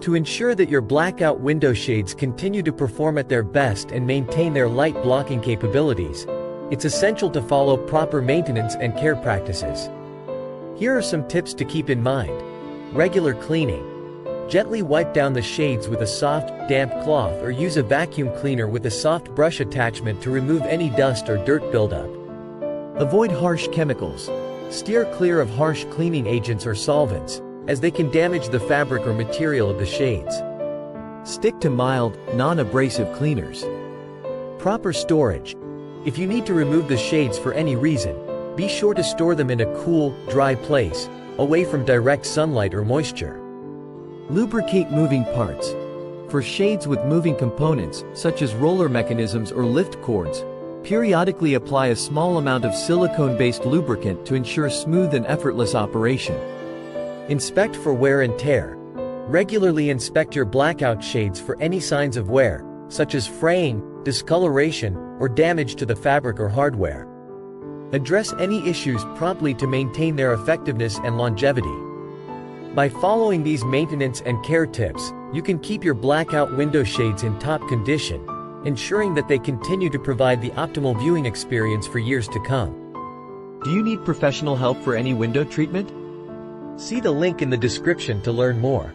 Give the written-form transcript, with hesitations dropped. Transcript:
To ensure that your blackout window shades continue to perform at their best and maintain their light blocking capabilities, it's essential to follow proper maintenance and care practices. Here are some tips to keep in mind. Regular cleaning. Gently wipe down the shades with a soft, damp cloth or use a vacuum cleaner with a soft brush attachment to remove any dust or dirt buildup. Avoid harsh chemicals. Steer clear of harsh cleaning agents or solvents, as they can damage the fabric or material of the shades. Stick to mild, non-abrasive cleaners. Proper storage. If you need to remove the shades for any reason, be sure to store them in a cool, dry place, away from direct sunlight or moisture. Lubricate moving parts. For shades with moving components, such as roller mechanisms or lift cords, periodically apply a small amount of silicone-based lubricant to ensure smooth and effortless operation. Inspect for wear and tear. Regularly inspect your blackout shades for any signs of wear, such as fraying, discoloration, or damage to the fabric or hardware. Address any issues promptly to maintain their effectiveness and longevity. By following these maintenance and care tips, you can keep your blackout window shades in top condition, ensuring that they continue to provide the optimal viewing experience for years to come. Do you need professional help for any window treatment? See the link in the description to learn more.